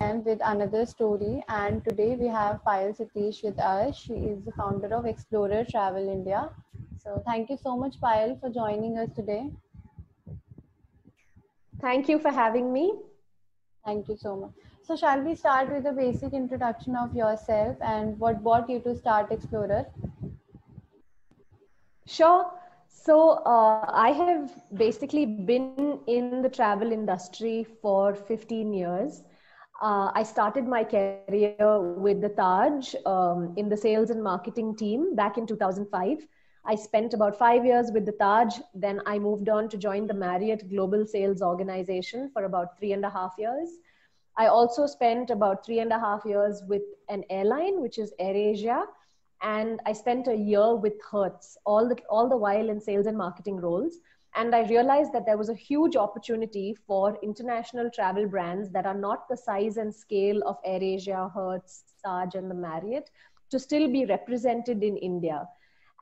And with another story, and today we have Payal Satish with us. She is the founder of Explorer Travel India. So thank you so much, Payal, for joining us today. Thank you for having me. Thank you so much. So shall we start with a basic introduction of yourself and what brought you to start Explorer? Sure. I have basically been in the travel industry for 15 years. I started my career with the Taj in the sales and marketing team back in 2005. I spent about 5 years with the Taj. Then I moved on to join the Marriott Global Sales Organization for about 3.5 years. I also spent about 3.5 years with an airline, which is AirAsia, and I spent a year with Hertz, all the while in sales and marketing roles. And I realized that there was a huge opportunity for international travel brands that are not the size and scale of AirAsia, Hertz, Taj, and the Marriott to still be represented in India.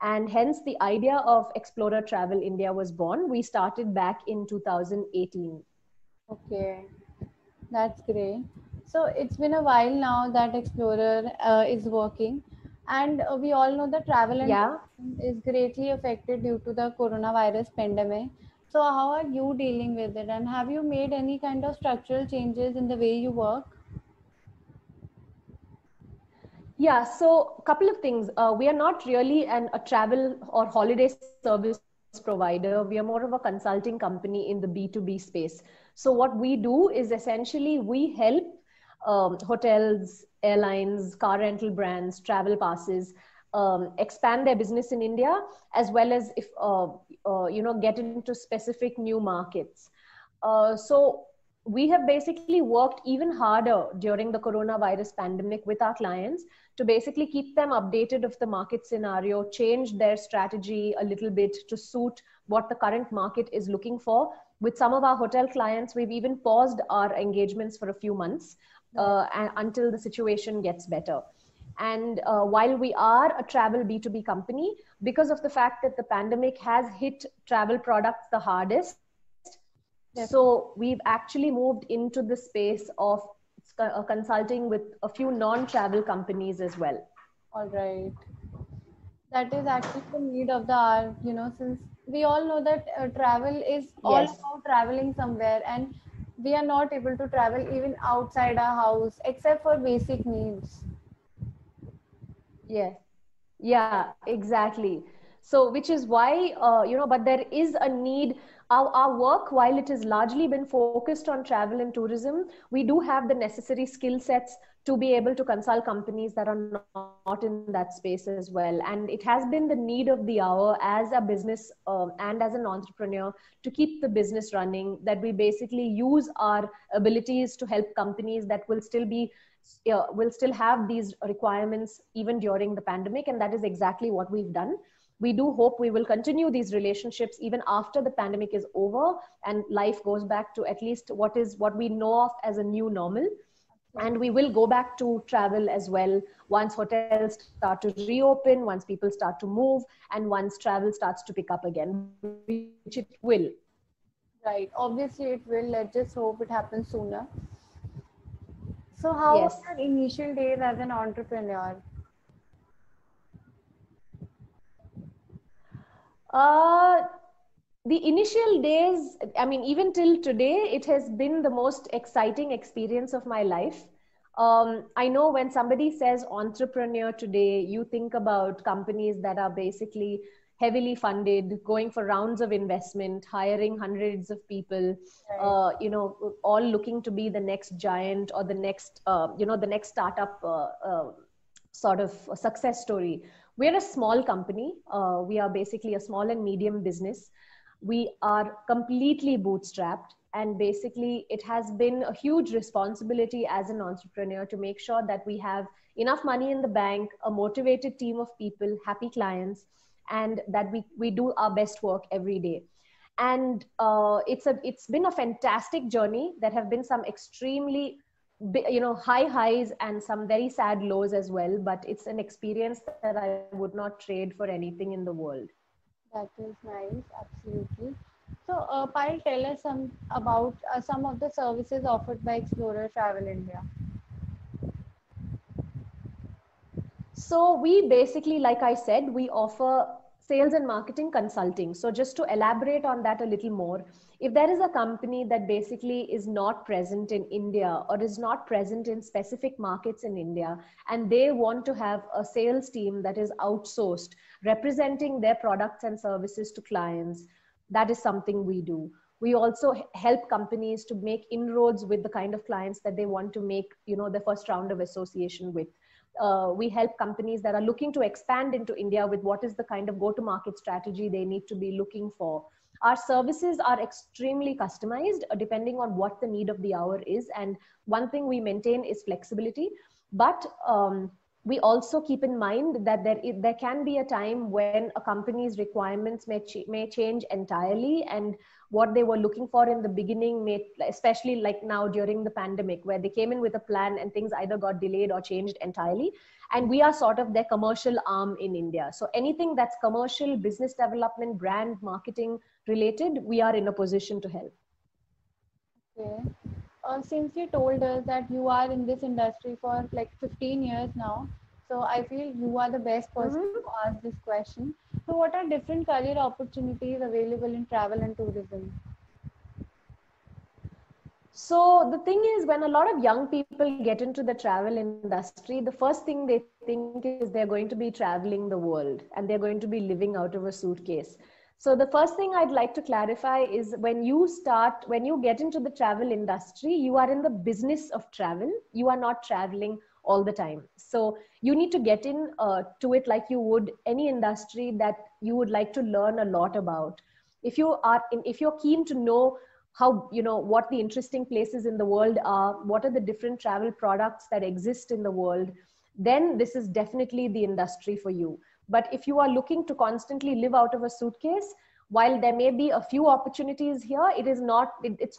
And hence the idea of Explorer Travel India was born. We started back in 2018. Okay, that's great. So it's been a while now that Explorer is working, and we all know that travel and Yeah. tourism is greatly affected due to the coronavirus pandemic. So how are you dealing with it, and have you made any kind of structural changes in the way you work? Yeah, so a couple of things. We are not really a travel or holiday service provider. We are more of a consulting company in the B2B space. So what we do is essentially we help hotels, airlines, car rental brands, travel passes expand their business in India, as well as if get into specific new markets. So we have basically worked even harder during the coronavirus pandemic with our clients to basically keep them updated of the market scenario, change their strategy a little bit to suit what the current market is looking for. With some of our hotel clients, we've even paused our engagements for a few months Right. until the situation gets better. And while we are a travel B2B company, because of the fact that the pandemic has hit travel products the hardest, so we've actually moved into the space of consulting with a few non-travel companies as well. All right. That is actually the need of the hour, since we all know that travel is all Yes. about traveling somewhere, and we are not able to travel even outside our house except for basic needs. Yes. Yeah, exactly. So, which is why, but there is a need. Our work, while it has largely been focused on travel and tourism, we do have the necessary skill sets to be able to consult companies that are not in that space as well. And it has been the need of the hour as a business and as an entrepreneur to keep the business running, that we basically use our abilities to help companies that will still have these requirements even during the pandemic. And that is exactly what we've done. We do hope we will continue these relationships even after the pandemic is over and life goes back to at least what we know of as a new normal. And we will go back to travel as well once hotels start to reopen, once people start to move, and once travel starts to pick up again, which it will. Right. Obviously, it will. Let's just hope it happens sooner. So, how Yes. was your initial days as an entrepreneur? uh, the initial days, I mean, even till today, it has been the most exciting experience of my life. I know when somebody says entrepreneur today, you think about companies that are basically heavily funded, going for rounds of investment, hiring hundreds of people, Right. all looking to be the next giant or the next, the next startup sort of a success story. We're a small company. We are basically a small and medium business. We are completely bootstrapped. And basically, it has been a huge responsibility as an entrepreneur to make sure that we have enough money in the bank, a motivated team of people, happy clients, and that we do our best work every day. And it's been a fantastic journey. There have been some extremely high highs and some very sad lows as well, but it's an experience that I would not trade for anything in the world. That is nice. Absolutely. So, Payal, tell us some about some of the services offered by Explorer Travel India. So we basically, like I said, we offer sales and marketing consulting. So just to elaborate on that a little more, if there is a company that basically is not present in India or is not present in specific markets in India, and they want to have a sales team that is outsourced, representing their products and services to clients, that is something we do. We also help companies to make inroads with the kind of clients that they want to make, the first round of association with. We help companies that are looking to expand into India with what is the kind of go-to-market strategy they need to be looking for. Our services are extremely customized depending on what the need of the hour is. And one thing we maintain is flexibility. But we also keep in mind that there can be a time when a company's requirements may change entirely, and what they were looking for in the beginning may, especially like now during the pandemic, where they came in with a plan and things either got delayed or changed entirely. And we are sort of their commercial arm in India. So anything that's commercial, business development, brand marketing related, we are in a position to help. Okay. Since you told us that you are in this industry for like 15 years now, so I feel you are the best person to ask this question. So, what are different career opportunities available in travel and tourism? So the thing is, when a lot of young people get into the travel industry, the first thing they think is they're going to be traveling the world and they're going to be living out of a suitcase. So the first thing I'd like to clarify is when you get into the travel industry, you are in the business of travel. You are not traveling all the time. So you need to get in to it like you would any industry that you would like to learn a lot about. If you're keen to know how, what the interesting places in the world are, what are the different travel products that exist in the world, then this is definitely the industry for you. But if you are looking to constantly live out of a suitcase, while there may be a few opportunities here, it's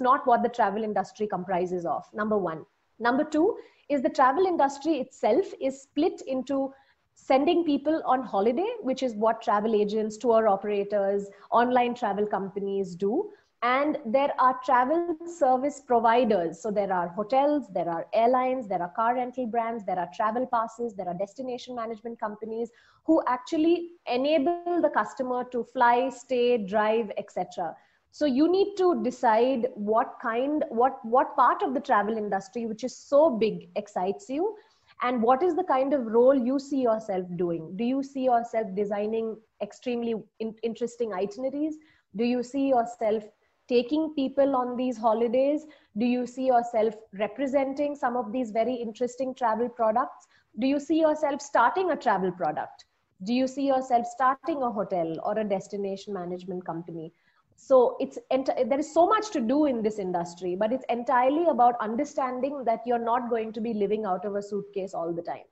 not what the travel industry comprises of, number one. Number two is the travel industry itself is split into sending people on holiday, which is what travel agents, tour operators, online travel companies do. And there are travel service providers. So there are hotels, there are airlines, there are car rental brands, there are travel passes, there are destination management companies who actually enable the customer to fly, stay, drive, etc. So you need to decide what part of the travel industry, which is so big, excites you, and what is the kind of role you see yourself doing. Do you see yourself designing extremely interesting itineraries? Do you see yourself taking people on these holidays? Do you see yourself representing some of these very interesting travel products? Do you see yourself starting a travel product? Do you see yourself starting a hotel or a destination management company? So there is so much to do in this industry, but it's entirely about understanding that you're not going to be living out of a suitcase all the time.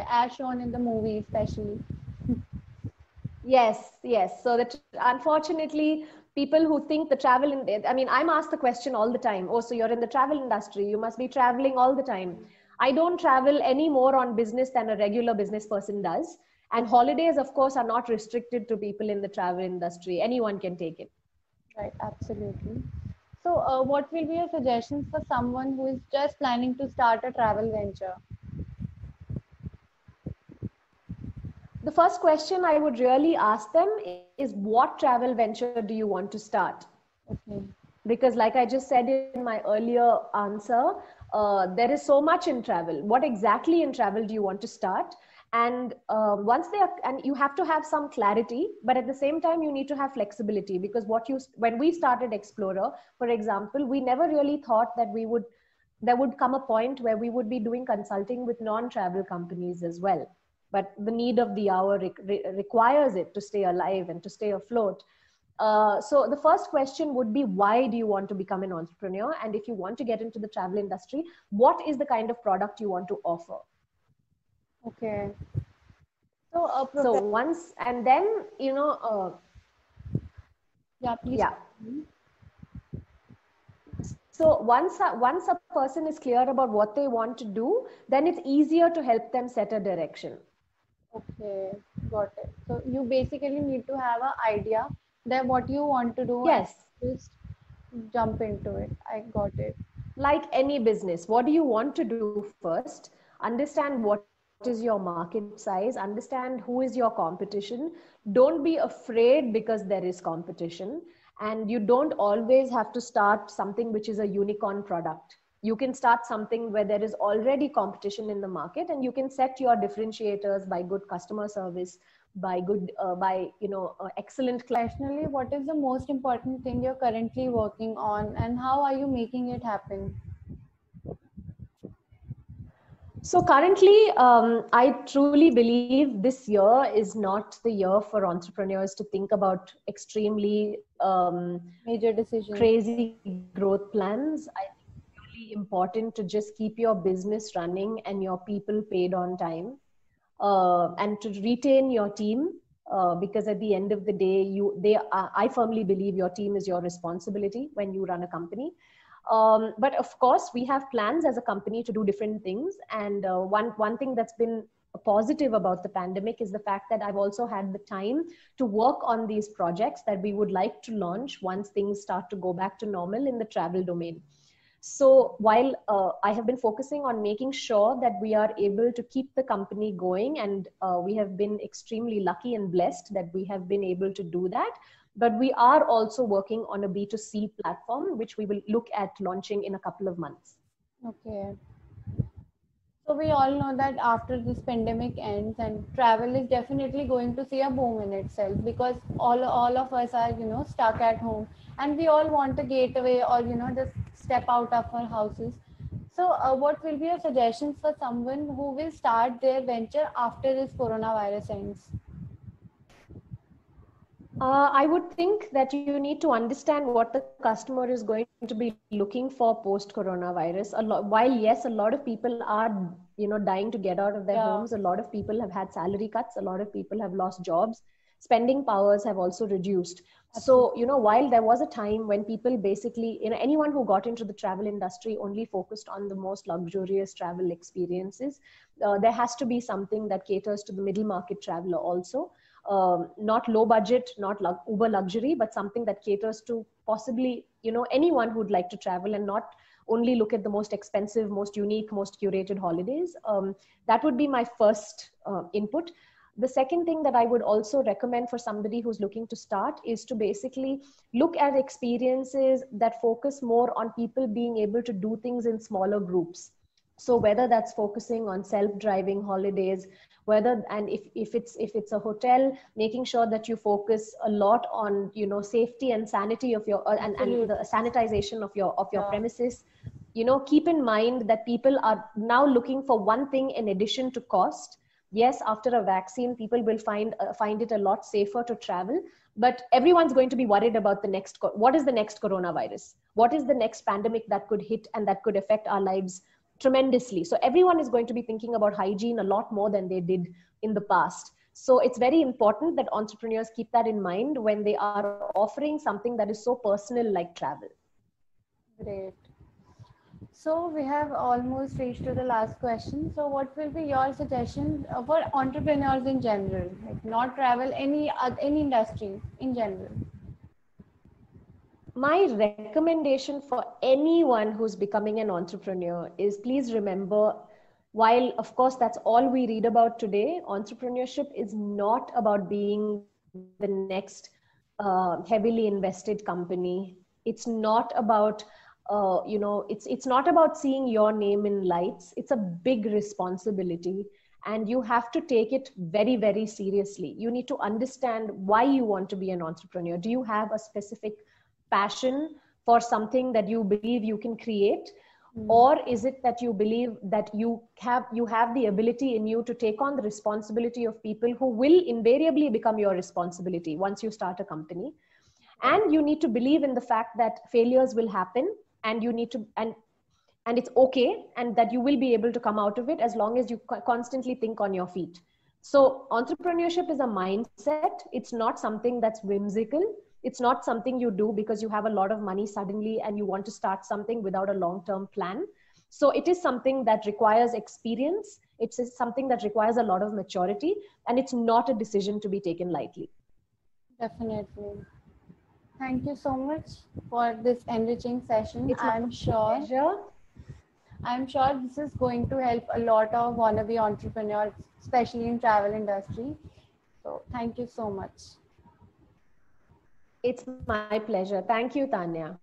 As shown in the movie, especially. Yes. So that unfortunately, people who think I'm asked the question all the time. Oh, so you're in the travel industry, you must be traveling all the time. I don't travel any more on business than a regular business person does. And holidays, of course, are not restricted to people in the travel industry. Anyone can take it. Right, absolutely. So, what will be your suggestions for someone who is just planning to start a travel venture? The first question I would really ask them is, what travel venture do you want to start? Okay. Because like I just said in my earlier answer, there is so much in travel. What exactly in travel do you want to start? And and you have to have some clarity, but at the same time, you need to have flexibility, because when we started Explorer, for example, we never really thought that there would come a point where we would be doing consulting with non-travel companies as well. But the need of the hour requires it to stay alive and to stay afloat. So the first question would be, why do you want to become an entrepreneur? And if you want to get into the travel industry, what is the kind of product you want to offer? Okay. So once, and then, yeah, please. Yeah. So once a person is clear about what they want to do, then it's easier to help them set a direction. Okay, got it. So you basically need to have an idea that what you want to do. Yes. just jump into it. I got it. Like any business, what do you want to do first? Understand what is your market size, understand who is your competition. Don't be afraid because there is competition. And you don't always have to start something which is a unicorn product. You can start something where there is already competition in the market, and you can set your differentiators by good customer service, by good by excellent. Professionally, what is the most important thing you're currently working on, and how are you making it happen? So currently, I truly believe this year is not the year for entrepreneurs to think about extremely Major decisions. crazy growth plans. I think it's really important to just keep your business running and your people paid on time, and to retain your team. Because at the end of the day, I firmly believe your team is your responsibility when you run a company. But of course, we have plans as a company to do different things. And one thing that's been positive about the pandemic is the fact that I've also had the time to work on these projects that we would like to launch once things start to go back to normal in the travel domain. So while I have been focusing on making sure that we are able to keep the company going, and we have been extremely lucky and blessed that we have been able to do that, but we are also working on a B2C platform, which we will look at launching in a couple of months. Okay. So we all know that after this pandemic ends, and travel is definitely going to see a boom in itself, because all of us are stuck at home, and we all want a getaway, or just step out of our houses. So what will be your suggestions for someone who will start their venture after this coronavirus ends? I would think that you need to understand what the customer is going to be looking for post coronavirus. While yes, a lot of people are dying to get out of their homes. A Yeah. lot of people have had salary cuts. A lot of people have lost jobs. Spending powers have also reduced. So Absolutely. while there was a time when people basically, anyone who got into the travel industry only focused on the most luxurious travel experiences, there has to be something that caters to the middle market traveler also. Not low budget, not uber luxury, but something that caters to possibly anyone who'd like to travel and not only look at the most expensive, most unique, most curated holidays. That would be my first input. The second thing that I would also recommend for somebody who's looking to start is to basically look at experiences that focus more on people being able to do things in smaller groups. So whether that's focusing on self-driving holidays, whether, and if it's a hotel, making sure that you focus a lot on safety and sanity of your and the Absolutely. sanitization of your Yeah. premises. Keep in mind that people are now looking for one thing in addition to cost. Yes, after a vaccine, people will find it a lot safer to travel, but everyone's going to be worried about what is the next coronavirus, what is the next pandemic that could hit and that could affect our lives tremendously. So everyone is going to be thinking about hygiene a lot more than they did in the past. So it's very important that entrepreneurs keep that in mind when they are offering something that is so personal like travel. Great. So we have almost reached to the last question. So what will be your suggestion for entrepreneurs in general, like not travel, any industry in general? My recommendation for anyone who's becoming an entrepreneur is, please remember, while of course that's all we read about today, entrepreneurship is not about being the next heavily invested company. It's not about it's not about seeing your name in lights. It's a big responsibility, and you have to take it very, very seriously. You need to understand why you want to be an entrepreneur. Do you have a specific passion for something that you believe you can create, Mm. or is it that you believe that you have the ability in you to take on the responsibility of people who will invariably become your responsibility once you start a company? Yeah. And you need to believe in the fact that failures will happen, and you need to and it's okay, and that you will be able to come out of it as long as you constantly think on your feet. So entrepreneurship is a mindset. It's not something that's whimsical. It's not something you do because you have a lot of money suddenly and you want to start something without a long term plan. So it is something that requires experience. It's something that requires a lot of maturity, and it's not a decision to be taken lightly. Definitely. Thank you so much for this enriching session. It's my pleasure. I'm sure this is going to help a lot of wannabe entrepreneurs, especially in travel industry. So thank you so much. It's my pleasure. Thank you, Tanya.